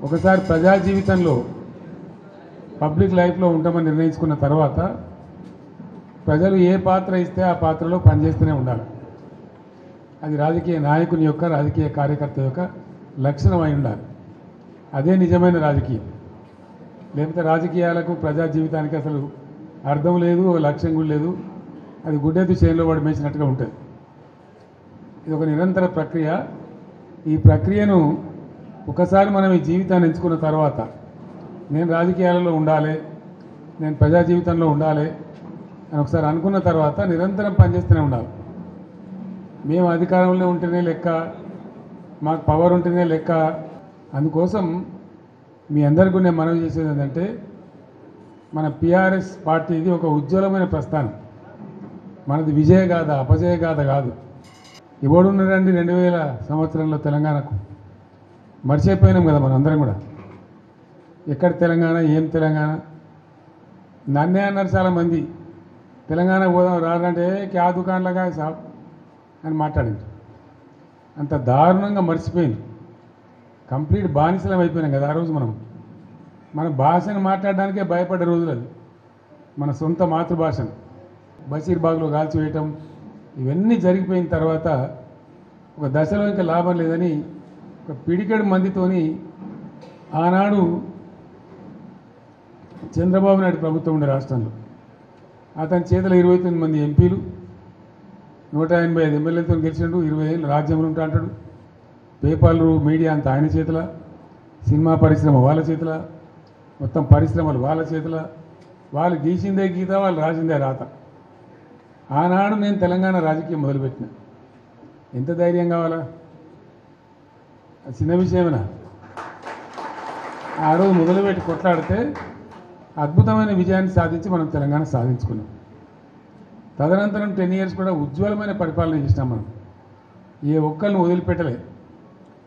ఒకసారి ప్రజా జీవితంలో పబ్లిక్ లైఫ్లో ఉంటామని నిర్ణయించుకున్న తర్వాత ప్రజలు ఏ పాత్ర ఇస్తే ఆ పాత్రలో పనిచేస్తూనే ఉండాలి. అది రాజకీయ నాయకుని యొక్క రాజకీయ కార్యకర్త యొక్క లక్షణం అయి ఉండాలి. అదే నిజమైన రాజకీయం. లేకపోతే రాజకీయాలకు ప్రజా జీవితానికి అసలు అర్థం లేదు, లక్ష్యం కూడా లేదు. అది గుడ్డెద్దు చేనులో పడి మేసినట్టుగా ఉంటుంది. ఇది ఒక నిరంతర ప్రక్రియ. ఈ ప్రక్రియను ఒకసారి మనం ఈ జీవితాన్ని ఎంచుకున్న తర్వాత నేను రాజకీయాలలో ఉండాలి, నేను ప్రజా జీవితంలో ఉండాలి అని ఒకసారి అనుకున్న తర్వాత నిరంతరం పనిచేస్తూనే ఉండాలి. మేము అధికారంలో ఉంటేనే లెక్క, మాకు పవర్ ఉంటేనే లెక్క. అందుకోసం మీ అందరికీ నేను మనవి చేసేది ఏంటంటే, మన పిఆర్ఎస్ పార్టీది ఒక ఉజ్వలమైన ప్రస్థానం. మనది విజయగాథ, అపజయగాథ కాదు. ఎవడున్నారండి 2000 సంవత్సరంలో తెలంగాణకు? మర్చిపోయినాం కదా మనం అందరం కూడా. ఎక్కడ తెలంగాణ, ఏం తెలంగాణ? నన్నే అన్నారు చాలామంది, తెలంగాణ పోదాం రాదంటే క్యా దుకాణంలాగా సాబ్ అని మాట్లాడింది. అంత దారుణంగా మర్చిపోయింది. కంప్లీట్ బానిసలం అయిపోయినాం కదా ఆ రోజు. మన భాషను మాట్లాడడానికే భయపడ్డ రోజులు అది. మన సొంత మాతృభాషను బషీర్బాగ్లో కాల్చివేయటం ఇవన్నీ జరిగిపోయిన తర్వాత ఒక దశలో ఇంకా లాభం లేదని ఒక పిడికెడు మందితోని ఆనాడు చంద్రబాబు నాయుడు ప్రభుత్వం ఉండే రాష్ట్రంలో అతని చేతిలో 29 మంది ఎంపీలు, 185 ఎమ్మెల్యేలతో గెలిచిండు. 20 ఏళ్ళు రాజ్యంలో ఉంటా అంటాడు. పేపర్లు, మీడియా అంతా ఆయన చేతిలో, సినిమా పరిశ్రమ వాళ్ళ చేతిలో, మొత్తం పరిశ్రమలు వాళ్ళ చేతిలో. వాళ్ళు గీసిందే గీత, వాళ్ళు రాసిందే రాత. ఆనాడు నేను తెలంగాణ రాజకీయం మొదలుపెట్టిన. ఎంత ధైర్యం కావాలా? చిన్న విషయమేనా? ఆ రోజు మొదలుపెట్టి కొట్లాడితే అద్భుతమైన విజయాన్ని సాధించి మనం తెలంగాణ సాధించుకున్నాం. తదనంతరం 10 years కూడా ఉజ్వలమైన పరిపాలన చేసినాం మనం. ఏ ఒక్కరిని వదిలిపెట్టలే.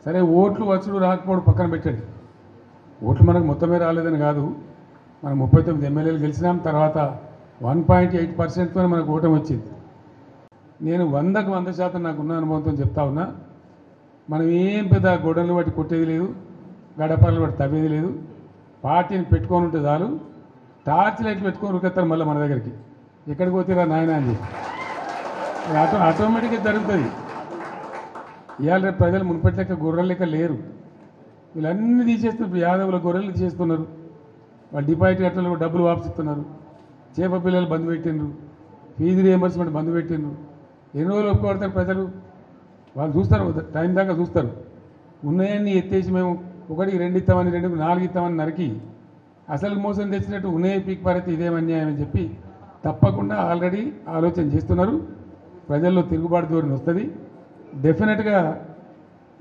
సరే, ఓట్లు వచ్చుడు రాకపోవడం పక్కన పెట్టండి. ఓట్లు మనకు మొత్తమే రాలేదని కాదు. మనం 39 ఎమ్మెల్యేలు గెలిచినాం. తర్వాత 1.8%తో మనకు ఓటమి వచ్చింది. నేను 100కు 100% నాకున్న అనుభవంతో చెప్తా ఉన్నా. మనం ఏం పెద్ద గొడవలు బట్టి కొట్టేది లేదు, గడపలు బట్టి తవ్వేది లేదు. పార్టీని పెట్టుకొని ఉంటే చాలు. టార్చ్ లైట్లు పెట్టుకొని ఉరికెత్తారు మళ్ళీ మన దగ్గరికి. ఎక్కడికి పోతారా నాయన అని చెప్పి. ఆటోమేటిక్గా జరుగుతుంది. ఇవాళ రేపు ప్రజలు మునిపటి లెక్క గొర్రెల లెక్క లేరు. వీళ్ళన్నీ తీసేస్తున్నారు. యాదవుల గొర్రెలు తీసేస్తున్నారు. వాళ్ళు డిపాజిట్ కట్టలు డబ్బులు వాపసిస్తున్నారు. చేప పిల్లలు బంద్ పెట్టిండ్రు. ఫీజు రియంబర్స్మెంట్ బంద్ పెట్టిండ్రు. ఎన్ని రోజులు ఒప్పుకోడతారు ప్రజలు? వాళ్ళు చూస్తారు, టైం దాకా చూస్తారు. ఉన్నాయన్నీ ఎత్తేసి మేము 1కి 2 ఇస్తామని, 2కి 4 ఇస్తామని నరికి అసలు మోసం తెచ్చినట్టు ఉన్నాయి పీక్ పారైతే ఇదేం అన్యాయం అని చెప్పి తప్పకుండా ఆల్రెడీ ఆలోచన చేస్తున్నారు. ప్రజల్లో తిరుగుబాటు ధోరణి వస్తుంది. డెఫినెట్గా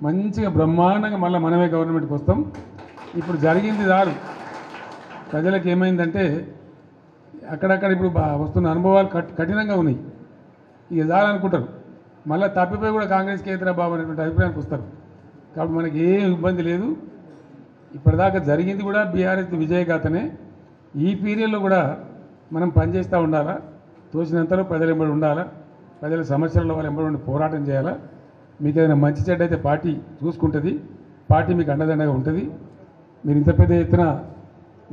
మంచిగా బ్రహ్మాండంగా మళ్ళీ మనమే గవర్నమెంట్కి వస్తాం. ఇప్పుడు జరిగింది చాలు. ప్రజలకు ఏమైందంటే అక్కడక్కడ ఇప్పుడు వస్తున్న అనుభవాలు కఠినంగా ఉన్నాయి. ఇక చాలనుకుంటారు. మళ్ళీ తప్పిపోయి కూడా కాంగ్రెస్కి ఎదురా బాబు అనేటువంటి అభిప్రాయానికి వస్తారు. కాబట్టి మనకి ఏం ఇబ్బంది లేదు. ఇప్పటిదాకా జరిగింది కూడా బీఆర్ఎస్ విజయగాథనే. ఈ పీరియడ్లో కూడా మనం పనిచేస్తూ ఉండాలా. తోచినంతలో ప్రజలు ఎంబడి ఉండాలా. ప్రజల సమస్యల వాళ్ళు ఎంబడి ఉండి పోరాటం చేయాలా. మీకు ఏదైనా మంచి చెడ్డ అయితే పార్టీ చూసుకుంటుంది. పార్టీ మీకు అండదండగా ఉంటుంది. మీరు ఇంత పెద్ద ఎత్తున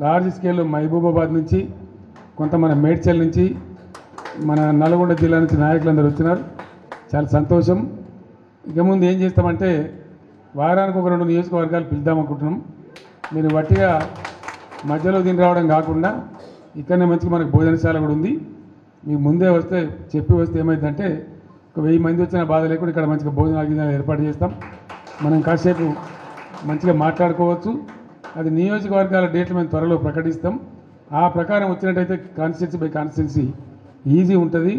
లార్జ్ స్కేల్లో మహబూబాబాద్ నుంచి, కొంత మన మేడ్చల్ నుంచి, మన నల్గొండ జిల్లా నుంచి నాయకులందరూ వచ్చినారు. చాలా సంతోషం. ఇక ముందు ఏం చేస్తామంటే వారానికి ఒక 2 నియోజకవర్గాలు పిలుద్దామనుకుంటున్నాం. మీరు వట్టిగా మధ్యలో దీని రావడం కాకుండా ఇక్కడనే మంచిగా మనకు భోజనశాల కూడా ఉంది. మీకు ముందే వస్తే చెప్పి వస్తే ఏమైందంటే ఒక 1000 మంది వచ్చిన బాధ లేకుండా ఇక్కడ మంచిగా భోజనాలు ఏర్పాటు చేస్తాం. మనం కాసేపు మంచిగా మాట్లాడుకోవచ్చు. అది నియోజకవర్గాల డేట్లు మేము త్వరలో ప్రకటిస్తాం. ఆ ప్రకారం వచ్చినట్టయితే కాన్స్టిట్యున్సీ బై కాన్స్టిట్యున్సీ ఈజీ ఉంటుంది.